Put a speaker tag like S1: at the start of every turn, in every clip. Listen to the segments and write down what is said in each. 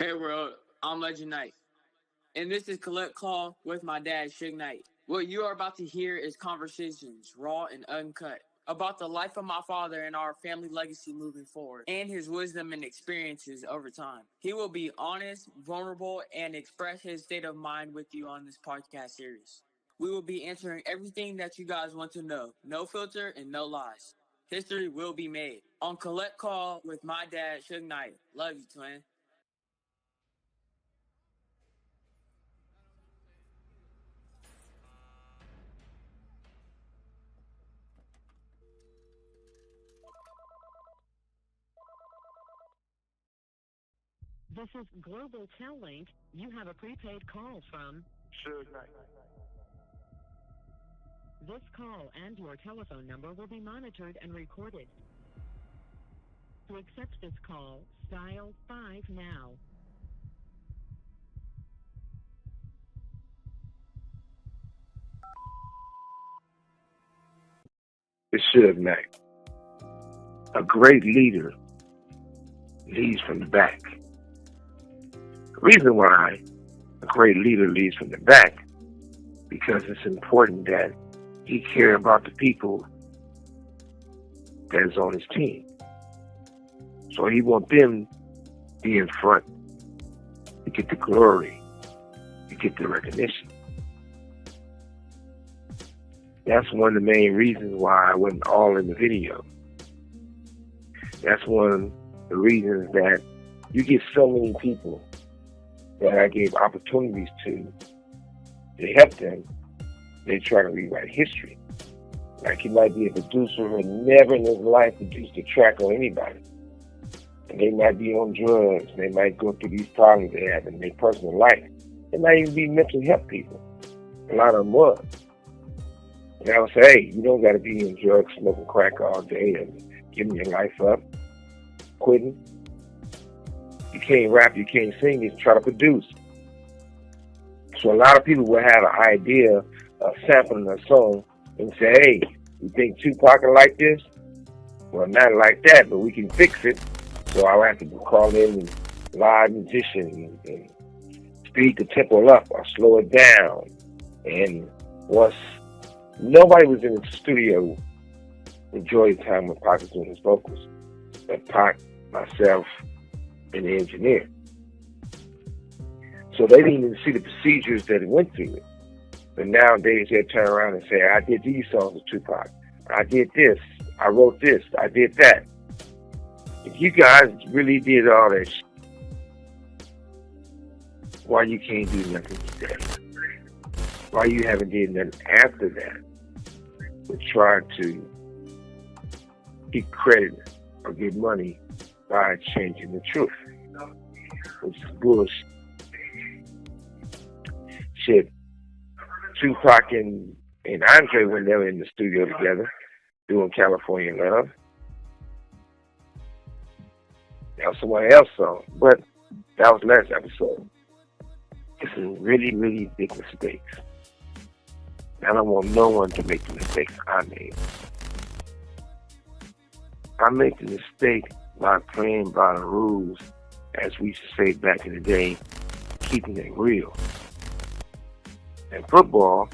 S1: Hey world, I'm Legend Knight, and this is Collect Call with my dad, Suge Knight. What you are about to hear is conversations, raw and uncut, about the life of my father and our family legacy moving forward, and his wisdom and experiences over time. He will be honest, vulnerable, and express his state of mind with you on this podcast series. We will be answering everything that you guys want to know, no filter and no lies. History will be made. On Collect Call with my dad, Suge Knight. Love you, twin.
S2: This is Global Tellink. You have a prepaid call from
S3: Suge Knight.
S2: this call, and your telephone number will be monitored and recorded. To accept this call, dial 5 now.
S3: It's Suge Knight. A great leader leads from the back. The reason why a great leader leads from the back, because it's important that he care about the people that is on his team. So he want them to be in front, to get the glory, to get the recognition. That's one of the main reasons why I went all in the video. That's one of the reasons that you get so many people that I gave opportunities to help them. They try to rewrite history. Like he might be a producer who never in his life produced a track on anybody. And they might be on drugs. They might go through these problems they have in their personal life. They might even be mental health people. A lot of them was. And I would say, hey, you don't got to be in drugs, smoking crack all day and giving your life up, quitting. You can't rap, you can't sing, you try to produce. So a lot of people will have an idea of sampling a song and say, hey, you think Tupac is like this? Well, not like that, but we can fix it. So I'll have to call in a live musician and speed the tempo up or slow it down. And once nobody was in the studio enjoying the time when Pac was doing his vocals, but Pac, myself, and the engineer. So they didn't even see the procedures that it went through. But nowadays they'll turn around and say, I did these songs with Tupac. I did this. I wrote this. I did that. If you guys really did all that why you can't do nothing today? Why you haven't did nothing after that? But try to get credit or get money by changing the truth, which is bullshit. Shit, Tupac and Andre were never in the studio together doing California Love. That was someone else's song, but that was last episode. It's some really, really big mistakes. I don't want no one to make the mistakes I made. I make the mistake by playing by the rules, as we used to say back in the day, keeping it real. In football,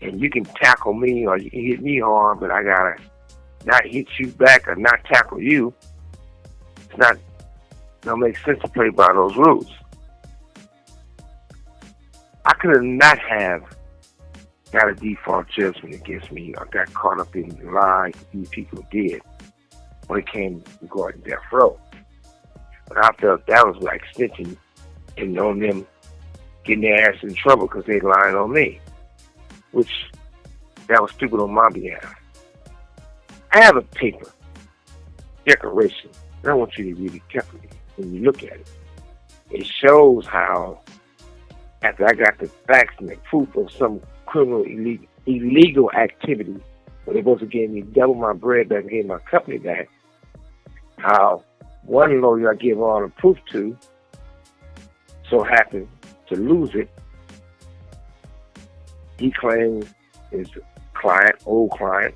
S3: and you can tackle me or you can hit me hard, but I gotta not hit you back or not tackle you. Don't make sense to play by those rules. I could not have got a default judgment against me or got caught up in the lies these people did when it came regarding death row. But I felt that was like snitching and on them getting their ass in trouble because they lying on me, which that was stupid on my behalf. I have a paper declaration, and I want you to read it carefully when you look at it. It shows how after I got the facts and the proof of some criminal illegal activity, where they supposed to give me double my bread back and gave my company back, how one lawyer I give all the proof to so happened to lose it. He claims his client, old client,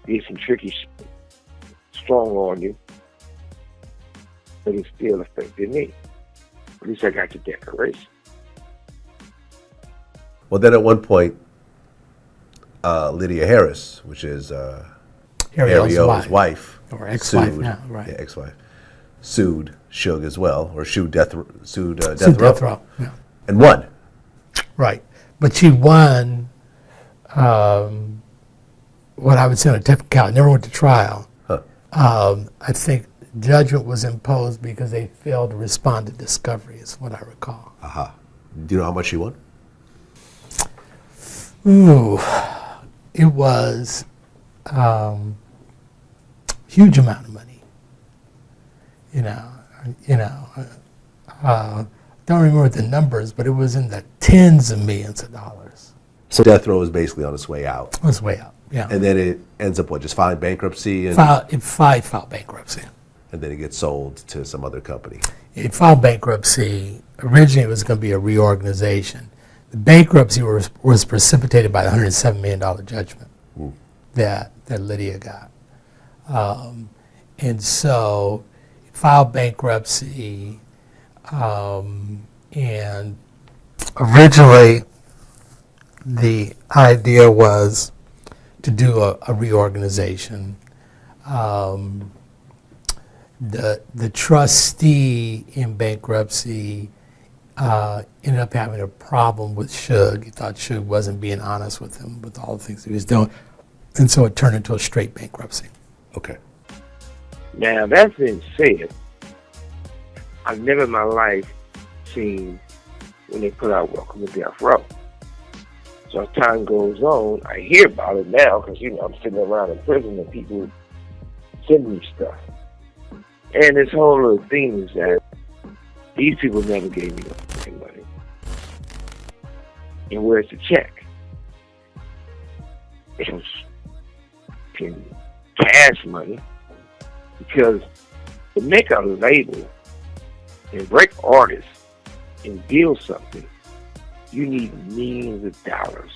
S3: did some tricky shit, strong on you, but it still affected me. At least I got the declaration.
S4: Well, then at one point, Lydia Harris, which is Harry-O's wife,
S5: or ex-wife
S4: sued,
S5: now, right?
S4: Yeah, ex-wife, sued Suge as well, or sued Death
S5: Row, yeah.
S4: And won.
S5: Right, but she won. What I would say on a technicality, never went to trial.
S4: Huh.
S5: I think judgment was imposed because they failed to respond to discovery, is what I recall.
S4: Aha. Do you know how much she won?
S5: Ooh, it was huge amount of money. Don't remember the numbers, but it was in the tens of millions of dollars.
S4: So Death Row is basically on its way out.
S5: On its way out, yeah.
S4: And then it ends up just filing bankruptcy?
S5: It filed bankruptcy.
S4: And then it gets sold to some other company.
S5: It filed bankruptcy. Originally, it was going to be a reorganization. The bankruptcy was precipitated by the $107 million judgment that Lydia got. And so it filed bankruptcy, and originally the idea was to do a reorganization. The trustee in bankruptcy ended up having a problem with Suge. He thought Suge wasn't being honest with him with all the things he was doing. And so it turned into a straight bankruptcy.
S4: Okay.
S3: Now, that being said, I've never in my life seen when they put out Welcome to Death Row. So as time goes on, I hear about it now because, I'm sitting around in prison and people send me stuff. And this whole little thing is that these people never gave me no fucking money. And where's the check? It was in cash money, because to make a label and break artists and build something, you need millions of dollars.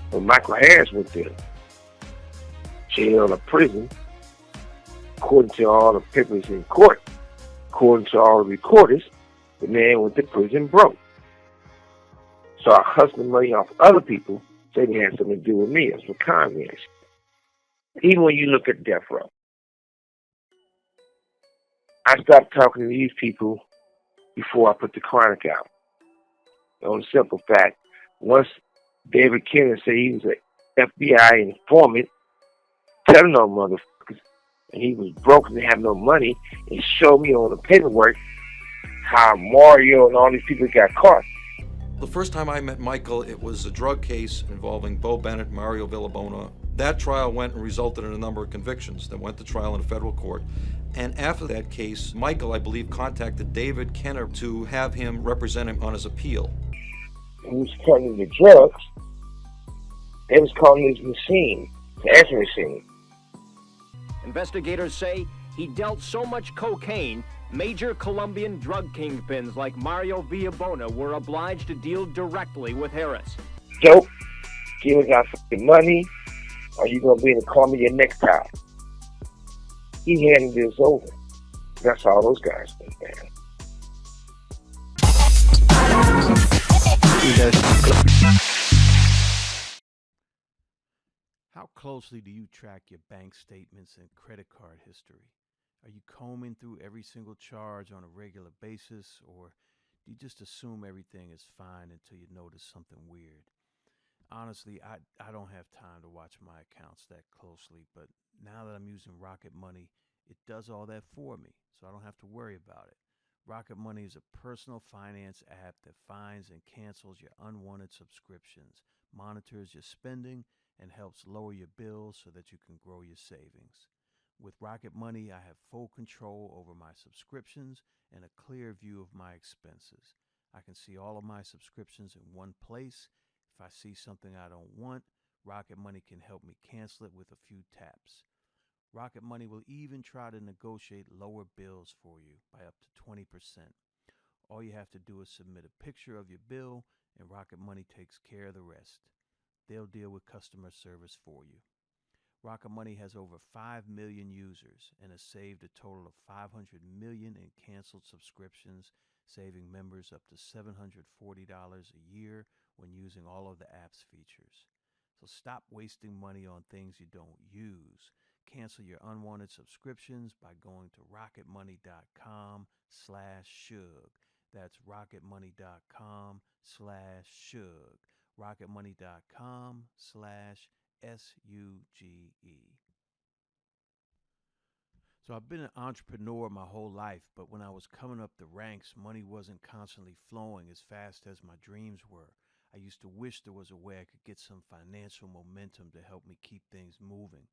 S3: When Michael Harris went to jail or prison, according to all the papers in court, according to all the recorders, the man went to prison broke. So I hustled money off other people, say they had something to do with me. That's what con me. Even when you look at Death Row, I stopped talking to these people before I put the chronic out. On the simple fact, once David Kenner said he was an FBI informant, telling no motherfuckers, and he was broke and didn't have no money, and showed me on the paperwork how Mario and all these people got caught.
S6: The first time I met Michael, it was a drug case involving Bo Bennett, Mario Villabona. That trial went and resulted in a number of convictions that went to trial in a federal court. And after that case, Michael, I believe, contacted David Kenner to have him represent him on his appeal.
S3: He was cutting the drugs. They was calling his machine, the answer machine.
S7: Investigators say he dealt so much cocaine, major Colombian drug kingpins like Mario Villabona were obliged to deal directly with Harris.
S3: Dope, give us our fucking money, or you gonna be in Colombia next time. He handed this over. That's how those guys went down.
S8: How closely do you track your bank statements and credit card history? Are you combing through every single charge on a regular basis, or do you just assume everything is fine until you notice something weird? Honestly, I don't have time to watch my accounts that closely, but now that I'm using Rocket Money, it does all that for me, so I don't have to worry about it. Rocket Money is a personal finance app that finds and cancels your unwanted subscriptions, monitors your spending, and helps lower your bills so that you can grow your savings. With Rocket Money, I have full control over my subscriptions and a clear view of my expenses. I can see all of my subscriptions in one place. If I see something I don't want, Rocket Money can help me cancel it with a few taps. Rocket Money will even try to negotiate lower bills for you by up to 20%. All you have to do is submit a picture of your bill, and Rocket Money takes care of the rest. They'll deal with customer service for you. Rocket Money has over 5 million users and has saved a total of 500 million in canceled subscriptions, saving members up to $740 a year when using all of the app's features. So stop wasting money on things you don't use. Cancel your unwanted subscriptions by going to rocketmoney.com/Suge. That's rocketmoney.com/Suge. rocketmoney.com/SUGE. So I've been an entrepreneur my whole life, but when I was coming up the ranks, money wasn't constantly flowing as fast as my dreams were. I used to wish there was a way I could get some financial momentum to help me keep things moving.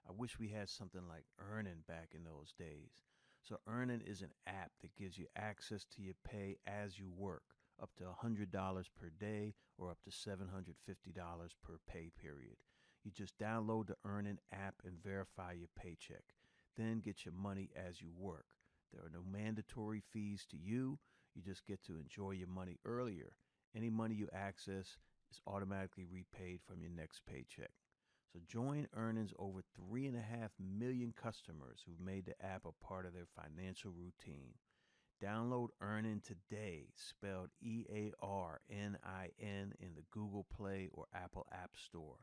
S8: I wish we had something like Earnin back in those days. So Earnin is an app that gives you access to your pay as you work, up to $100 per day or up to $750 per pay period. You just download the Earnin app and verify your paycheck. Then get your money as you work. There are no mandatory fees to you. You just get to enjoy your money earlier. Any money you access is automatically repaid from your next paycheck. So join Earnin's over 3.5 million customers who've made the app a part of their financial routine. Download Earnin today, spelled EARNIN, in the Google Play or Apple App Store.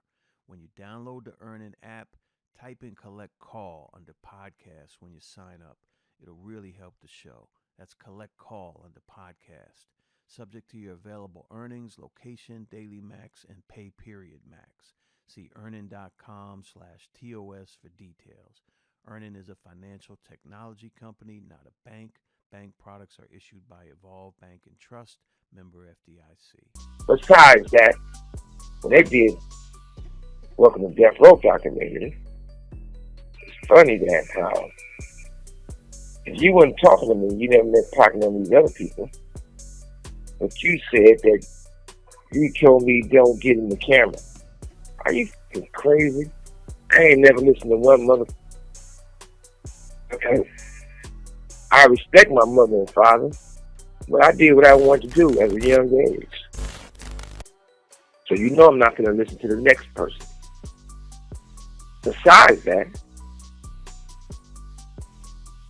S8: When you download the Earnin app, type in Collect Call under Podcast when you sign up. It'll really help the show. That's Collect Call under Podcast. Subject to your available earnings, location, daily max, and pay period max. See earnin.com/TOS for details. Earnin is a financial technology company, not a bank. Bank products are issued by Evolve Bank and Trust, member FDIC.
S3: Besides that, when they did Welcome to Death Row documentary, it's funny that if you weren't talking to me, you never met talking to these other people. But you said that you told me don't get in the camera. Are you f***ing crazy? I ain't never listened to one mother. Okay. I respect my mother and father, but I did what I wanted to do at a young age. So you know I'm not going to listen to the next person. Besides that,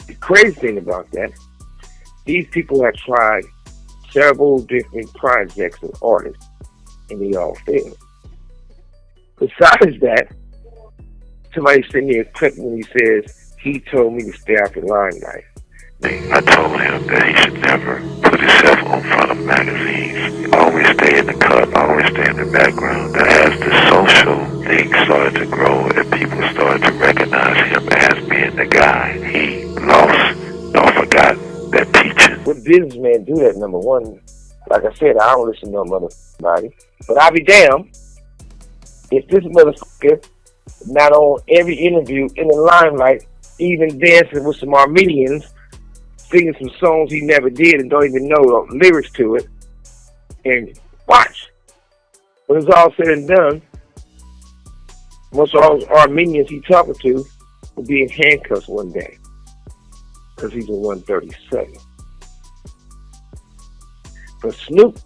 S3: the crazy thing about that, these people have tried several different projects and artists, and they all failed. Besides that, somebody sent me a clip when he says, he told me to stay out the limelight.
S9: I told him that he should never put himself on front of magazines. Always stay in the cut, always stay in the background. That as the social thing started to grow and people started to recognize him as being the guy, he lost or forgot that teaching.
S3: What businessman do that, number one? Like I said, I don't listen to no motherfucker. But I'll be damned if this motherfucker not on every interview in the limelight, even dancing with some Armenians, singing some songs he never did and don't even know the lyrics to it. And watch. When it's all said and done, most of all those Armenians he talking to will be in handcuffs one day. Because he's a 137. For Snoop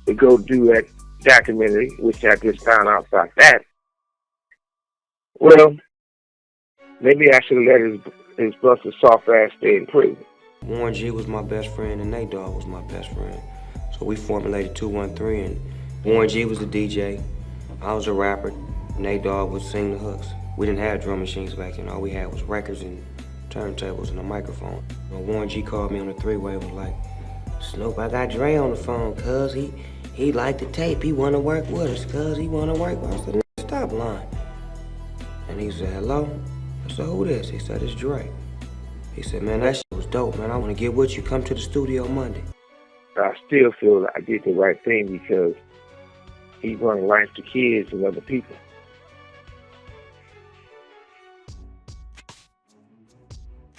S3: to go do that documentary, which I just found out about that, well, maybe I should have let his busted soft ass stay in prison.
S10: Warren G was my best friend and Nate Dogg was my best friend. So we formulated 213 and Warren G was the DJ, I was a rapper, Nate Dogg would sing the hooks. We didn't have drum machines back then, all we had was records and turntables and a microphone. When Warren G called me on the three-way, was like, Snoop, I got Dre on the phone, cuz he liked the tape, he wanna work with us, cuz he wanna work with us. I said, stop lying. And he said, hello? I said, who this? He said, it's Dre. He said, man, that shit was dope, man. I want to get with you. Come to the studio Monday.
S3: I still feel that I did the right thing because he brought life to kids and other people.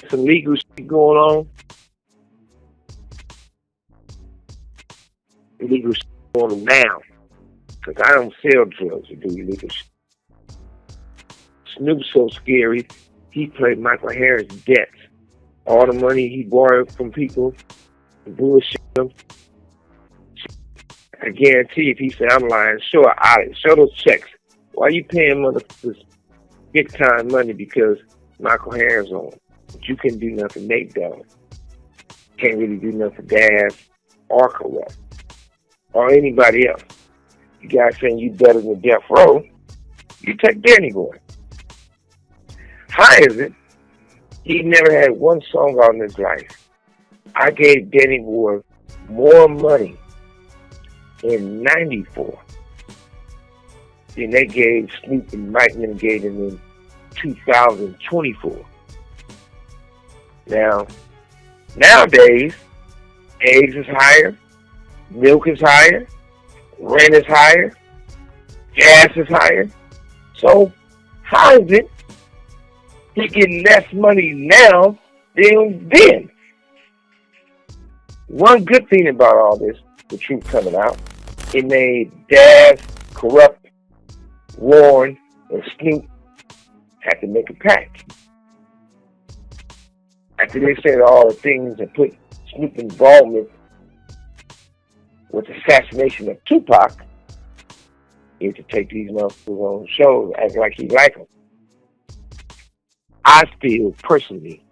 S3: Some legal shit going on. Illegal shit going on now. Because I don't sell drugs or do illegal shit. Snoop's so scary, he played Michael Harris' debts. All the money he borrowed from people, bullshit them. I guarantee if he said I'm lying, show an audit, show those checks. Why you paying motherfuckers big time money because Michael Harris on. But you couldn't do nothing Nate Dogg. Can't really do nothing Daz or Corrupt or anybody else. You guys saying you better than Death Row, you take Danny Boy. How is it? He never had one song out in his life. I gave Danny Boy more money in 94 than they gave Snoop and Mike and gave him in 2024. Now, nowadays, eggs is higher, milk is higher, rent is higher, gas is higher. So, how is it he getting less money now than then? One good thing about all this, the truth coming out, it made Daz, Corrupt, Warren, and Snoop have to make a pact. After they said all the things and put Snoop involvement with the assassination of Tupac, he had to take these motherfuckers on shows, act like he like them. I feel personally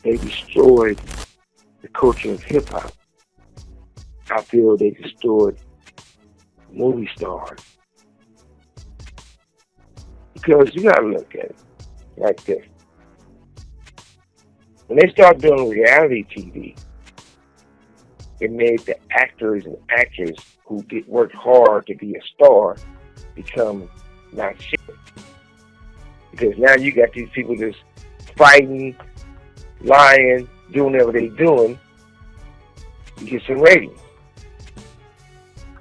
S3: they destroyed the culture of hip hop. I feel they destroyed movie stars. Because you gotta look at it like this. When they start doing reality TV, it made the actors and actresses who worked hard to be a star become not shit. Because now you got these people just fighting, lying, doing whatever they doing to get some ratings.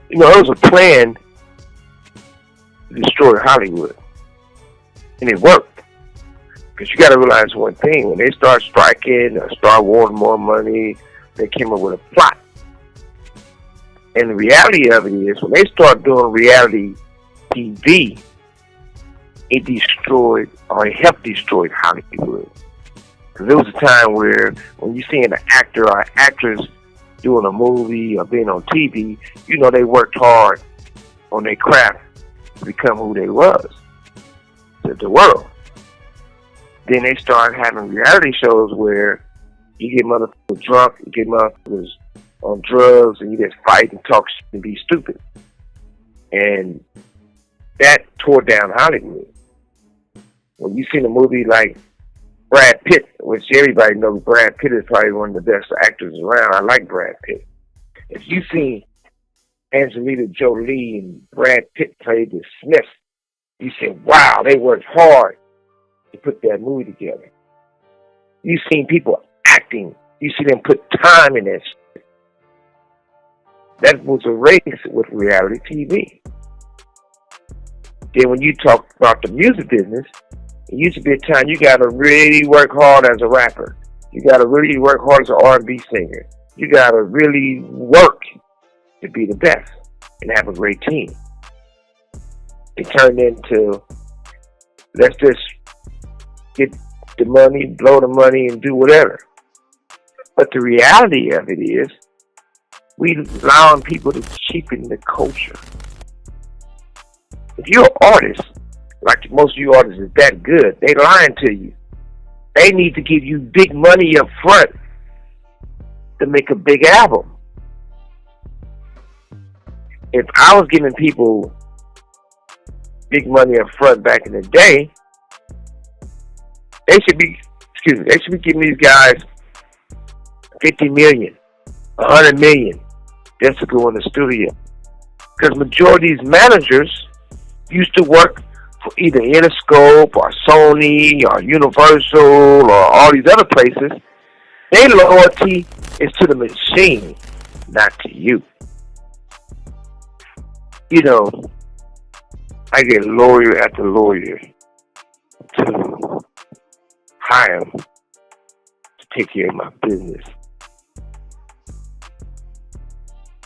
S3: You know, it was a plan to destroy Hollywood. And it worked. Because you got to realize one thing. When they start striking or start wanting more money, they came up with a plot. And the reality of it is, when they start doing reality TV, it destroyed, or it helped destroy Hollywood. Because there was a time where when you see an actor or actress doing a movie or being on TV, you know they worked hard on their craft to become who they was to the world. Then they start having reality shows where you get motherfuckers drunk, you get motherfuckers on drugs, and you just fight and talk shit and be stupid. And that tore down Hollywood. When you seen a movie like Brad Pitt, which everybody knows Brad Pitt is probably one of the best actors around. I like Brad Pitt. If you see Angelina Jolie and Brad Pitt play the Smith, you say, wow, they worked hard to put that movie together. You seen people acting. You see them put time in that shit. That was a race with reality TV. Then when you talk about the music business, it used to be a time you got to really work hard as a rapper. You got to really work hard as an R&B singer. You got to really work to be the best and have a great team. It turned into, let's just get the money, blow the money, and do whatever. But the reality of it is, we allowing people to cheapen the culture. If you're an artist, like most of you artists is that good, they lying to you. They need to give you big money up front to make a big album. If I was giving people big money up front back in the day, they should be giving these guys 50 million, 100 million just to go in the studio. Because majority of these managers used to work for either Interscope or Sony or Universal or all these other places. Their loyalty is to the machine, not to you. You know, I get lawyer after lawyer to hire them to take care of my business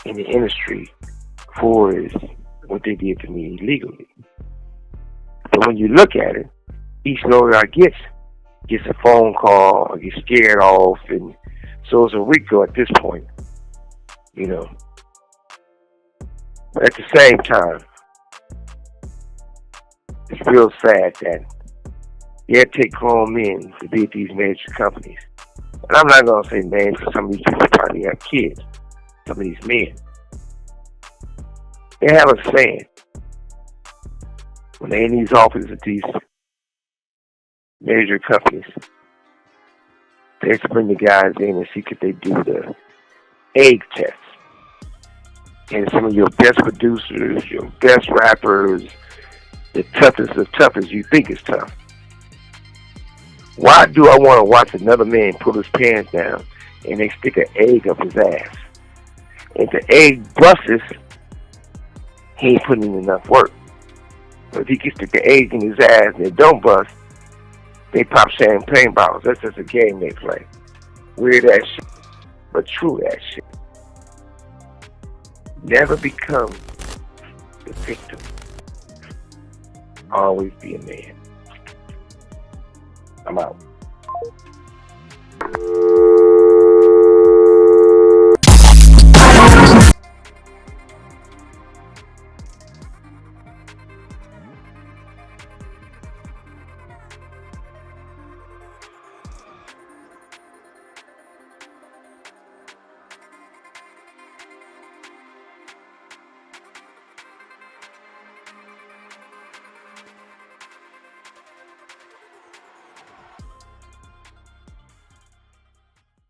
S3: in the industry for is what they did to me illegally. But when you look at it, each lawyer I gets a phone call or gets scared off, and so it's a RICO at this point, you know. But at the same time, It's real sad that you have to take grown men to be at these major companies. And I'm not going to say names because some of these people probably have kids. Some of these men. They have a saying. When they're in these offices at these major companies, they used to bring the guys in and see could they do the egg test. And some of your best producers, your best rappers, the toughest of toughest you think is tough. Why do I want to watch another man pull his pants down and they stick an egg up his ass? If the egg busts, he ain't putting in enough work. But if he can stick the egg in his ass and it don't bust, they pop champagne bottles. That's just a game they play. Weird ass shit, but true ass shit. Never become the victim. Always be a man. I'm out.